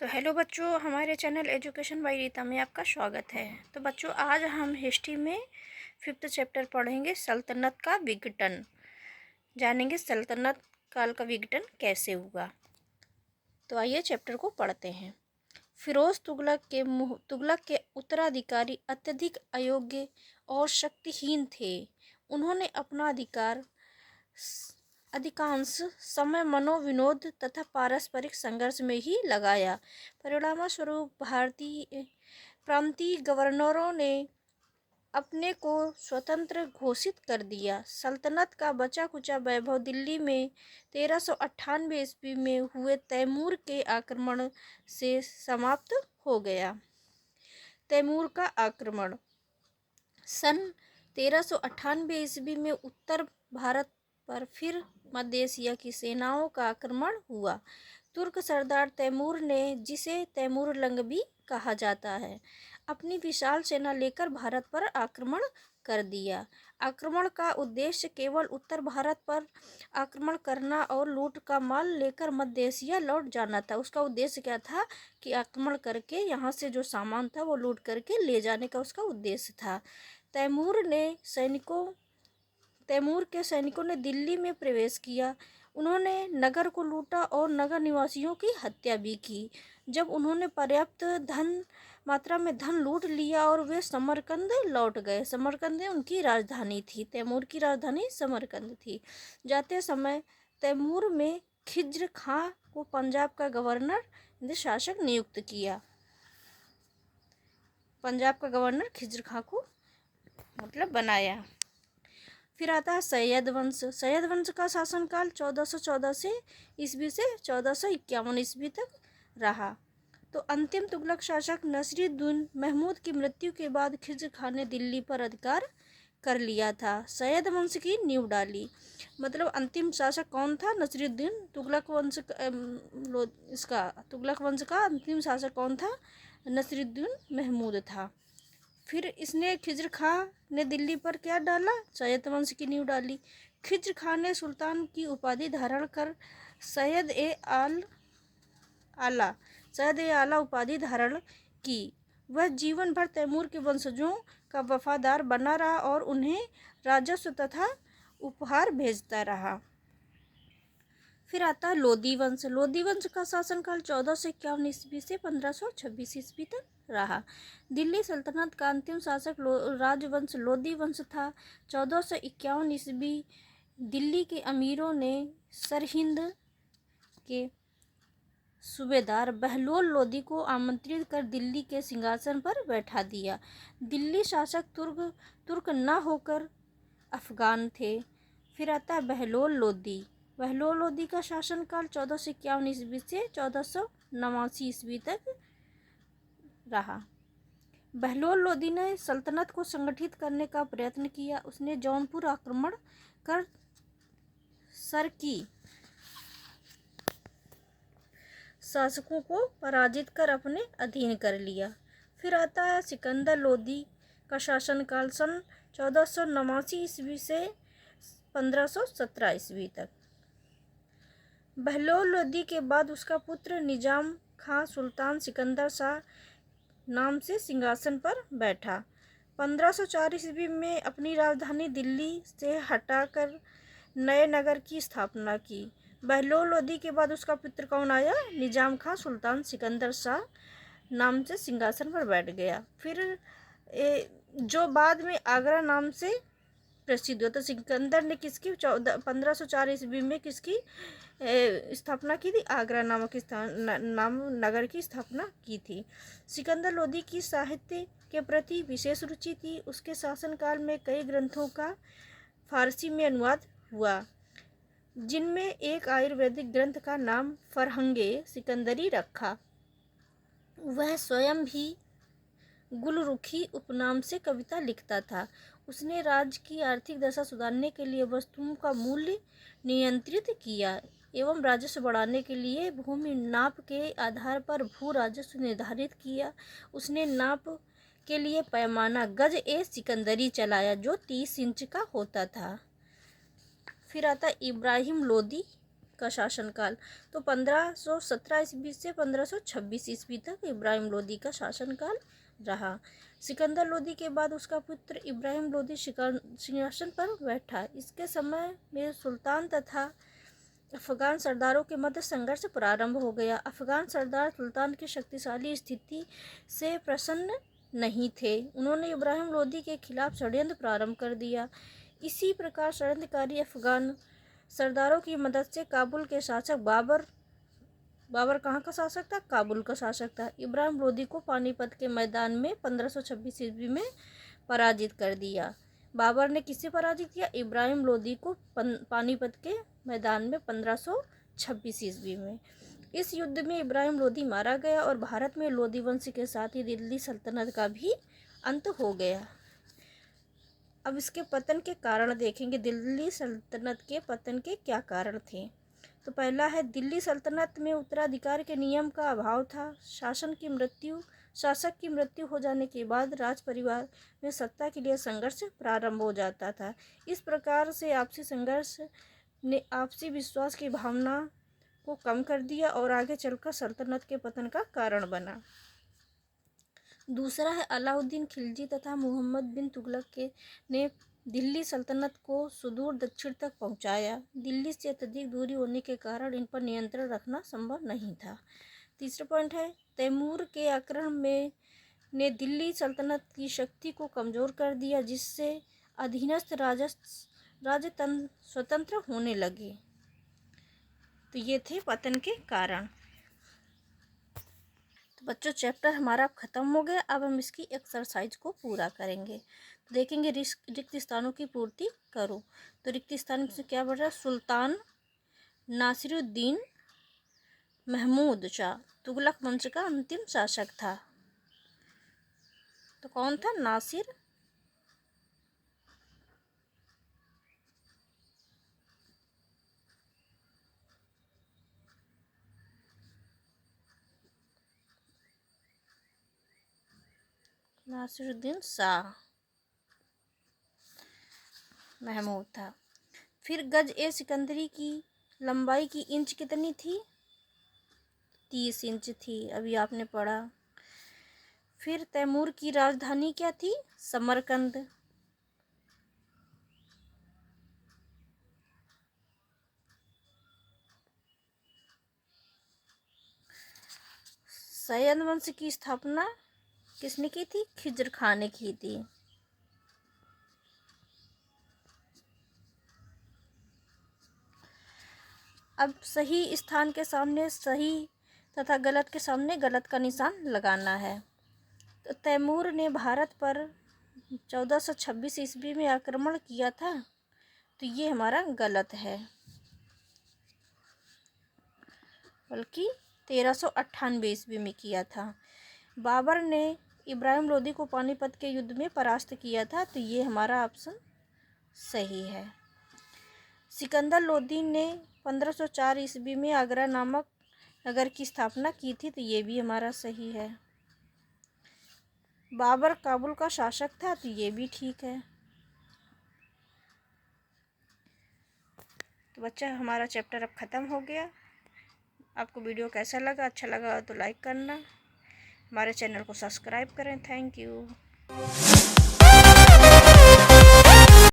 तो हेलो बच्चों, हमारे चैनल एजुकेशन बाय रीता में आपका स्वागत है। तो बच्चों, आज हम हिस्ट्री में 5th चैप्टर पढ़ेंगे, सल्तनत का विघटन। जानेंगे सल्तनत काल का विघटन कैसे हुआ। तो आइए चैप्टर को पढ़ते हैं। फिरोज तुगलक के उत्तराधिकारी अत्यधिक अयोग्य और शक्तिहीन थे। उन्होंने अपना अधिकांश समय मनोविनोद तथा पारस्परिक संघर्ष में ही लगाया। परिणामस्वरूप भारतीय प्रांतीय गवर्नरों ने अपने को स्वतंत्र घोषित कर दिया। सल्तनत का बचा कुचा वैभव दिल्ली में 1398 ईस्वी में हुए तैमूर के आक्रमण से समाप्त हो गया। तैमूर का आक्रमण सन 1398 ईस्वी में उत्तर भारत पर फिर मध्य एशिया की सेनाओं का आक्रमण हुआ। तुर्क सरदार तैमूर ने, जिसे तैमूरलंग भी कहा जाता है, अपनी विशाल सेना लेकर भारत पर आक्रमण कर दिया। आक्रमण का उद्देश्य केवल उत्तर भारत पर आक्रमण करना और लूट का माल लेकर मध्य एशिया लौट जाना था। उसका उद्देश्य क्या था कि आक्रमण करके यहाँ से जो सामान था वो लूट करके ले जाने का उसका उद्देश्य था। तैमूर के सैनिकों ने दिल्ली में प्रवेश किया। उन्होंने नगर को लूटा और नगर निवासियों की हत्या भी की। जब उन्होंने पर्याप्त मात्रा में धन लूट लिया और वे समरकंद लौट गए। समरकंद उनकी राजधानी थी। तैमूर की राजधानी समरकंद थी। जाते समय तैमूर में खिज्र खां को पंजाब का गवर्नर शासक नियुक्त किया। पंजाब का गवर्नर खिज्र खां को बनाया। फिर आता है सैयद वंश। सैयद वंश का शासनकाल 1414 से ईस्वी से 1451 ईस्वी तक रहा। तो अंतिम तुगलक शासक नसीरुद्दीन महमूद की मृत्यु के बाद खिज्र खान ने दिल्ली पर अधिकार कर लिया था। सैयद वंश की नींव डाली। अंतिम शासक कौन था? नसीरुद्दीन। तुगलक वंश का अंतिम शासक कौन था? नसीरुद्दीन महमूद था। फिर इसने खिज्र खां ने दिल्ली पर क्या डाला? सैयद वंश की नींव डाली। खिज्र खां ने सुल्तान की उपाधि धारण कर सैयद ए आला उपाधि धारण की। वह जीवन भर तैमूर के वंशजों का वफादार बना रहा और उन्हें राजस्व तथा उपहार भेजता रहा। फिर आता है लोदी वंश। लोदी वंश का शासनकाल 1451 ईस्वी से 1526 ईस्वी तक रहा। दिल्ली सल्तनत का अंतिम शासक राजवंश लोदी वंश था। 1451 ईस्वी दिल्ली के अमीरों ने सरहिंद के सूबेदार बहलोल लोदी को आमंत्रित कर दिल्ली के सिंहासन पर बैठा दिया। दिल्ली शासक तुर्क न होकर अफगान थे। फिर आता है बहलोल लोदी। बहलोल लोदी का शासनकाल 1451 ईस्वी से 1489 ईस्वी तक रहा। बहलोल लोदी ने सल्तनत को संगठित करने का प्रयत्न किया। उसने जौनपुर आक्रमण कर सरकी शासकों को पराजित कर अपने अधीन कर लिया। फिर आता है सिकंदर लोदी का शासनकाल सन 1489 ईस्वी से 1517 ईस्वी तक। बहलोल लोदी के बाद उसका पुत्र निजाम खां सुल्तान सिकंदर शाह नाम से सिंहासन पर बैठा। 1504 ईस्वी में अपनी राजधानी दिल्ली से हटाकर नए नगर की स्थापना की। बहलोल लोदी के बाद उसका पुत्र कौन आया? निजाम खां सुल्तान सिकंदर शाह नाम से सिंहासन पर बैठ गया। फिर जो बाद में आगरा नाम से प्रसिद्ध हुआ। तो सिकंदर ने किसकी 1504 ईस्वी में किसकी स्थापना की थी? आगरा नामक नाम नगर की स्थापना की थी। सिकंदर लोदी की साहित्य के प्रति विशेष रुचि थी। उसके शासनकाल में कई ग्रंथों का फारसी में अनुवाद हुआ, जिनमें एक आयुर्वेदिक ग्रंथ का नाम फरहंगे सिकंदरी रखा। वह स्वयं भी गुलरुखी उपनाम से कविता लिखता था। उसने राज्य की आर्थिक दशा सुधारने के लिए वस्तुओं का मूल्य नियंत्रित किया एवं राजस्व बढ़ाने के लिए भूमि नाप के आधार पर भू राजस्व निर्धारित किया। उसने नाप के लिए पैमाना गज ए सिकंदरी चलाया, जो 30 इंच का होता था। फिर आता इब्राहिम लोदी का शासनकाल। तो 1517 ईस्वी से 1526 ईस्वी तक इब्राहिम लोदी का शासनकाल रहा। सिकंदर लोदी के बाद उसका पुत्र इब्राहिम लोदी सिंहासन पर बैठा। इसके समय में सुल्तान तथा अफगान सरदारों के मध्य संघर्ष प्रारंभ हो गया। अफगान सरदार सुल्तान की शक्तिशाली स्थिति से प्रसन्न नहीं थे। उन्होंने इब्राहिम लोदी के खिलाफ षड्यंत्र प्रारंभ कर दिया। इसी प्रकार षड्यंत्रकारी अफगान सरदारों की मदद से काबुल के शासक बाबर कहाँ का शासक था? काबुल का शासक था। इब्राहिम लोदी को पानीपत के मैदान में 1526 ईस्वी में पराजित कर दिया। बाबर ने किसे पराजित किया? इब्राहिम लोदी को पानीपत के मैदान में 1526 ईस्वी में। इस युद्ध में इब्राहिम लोदी मारा गया और भारत में लोदी वंश के साथ ही दिल्ली सल्तनत का भी अंत हो गया। अब इसके पतन के कारण देखेंगे। दिल्ली सल्तनत के पतन के क्या कारण थे? तो पहला है, दिल्ली सल्तनत में उत्तराधिकार के नियम का अभाव था। शासक की मृत्यु हो जाने के बाद राज परिवार में सत्ता के लिए संघर्ष प्रारंभ हो जाता था। इस प्रकार से आपसी संघर्ष ने आपसी विश्वास की भावना को कम कर दिया और आगे चलकर सल्तनत के पतन का कारण बना। दूसरा है, अलाउद्दीन खिलजी तथा मोहम्मद बिन तुगलक ने दिल्ली सल्तनत को सुदूर दक्षिण तक पहुंचाया। दिल्ली से अत्यधिक दूरी होने के कारण इन पर नियंत्रण रखना संभव नहीं था। तीसरा पॉइंट है, तैमूर के आक्रमण ने दिल्ली सल्तनत की शक्ति को कमजोर कर दिया, जिससे अधीनस्थ राज्य स्वतंत्र होने लगे। तो ये थे पतन के कारण। तो बच्चों, चैप्टर हमारा खत्म हो गया। अब हम इसकी एक्सरसाइज को पूरा करेंगे। तो देखेंगे, रिक्त स्थानों की पूर्ति करो। तो रिक्त स्थान से क्या बढ़ रहा है? सुल्तान नासिरुद्दीन महमूद शाह तुगलक वंश का अंतिम शासक था। तो कौन था? नासिरुद्दीन शाह महमूद था। फिर गज ए सिकंदरी की लंबाई की इंच कितनी थी? 30 इंच थी, अभी आपने पढ़ा। फिर तैमूर की राजधानी क्या थी? समरकंद। सैयद वंश की स्थापना किसने की थी? खिज्र खां ने की थी। अब सही स्थान के सामने सही तथा गलत के सामने गलत का निशान लगाना है। तो तैमूर ने भारत पर 1426 ईस्वी में आक्रमण किया था, तो ये हमारा गलत है, बल्कि 1398 ईस्वी में किया था। बाबर ने इब्राहिम लोदी को पानीपत के युद्ध में परास्त किया था, तो ये हमारा ऑप्शन सही है। सिकंदर लोदी ने 1504 ईस्वी में आगरा नामक नगर की स्थापना की थी, तो ये भी हमारा सही है। बाबर काबुल का शासक था, तो ये भी ठीक है। तो बच्चा, हमारा चैप्टर अब ख़त्म हो गया। आपको वीडियो कैसा लगा? अच्छा लगा तो लाइक करना, हमारे चैनल को सब्सक्राइब करें। Thank you.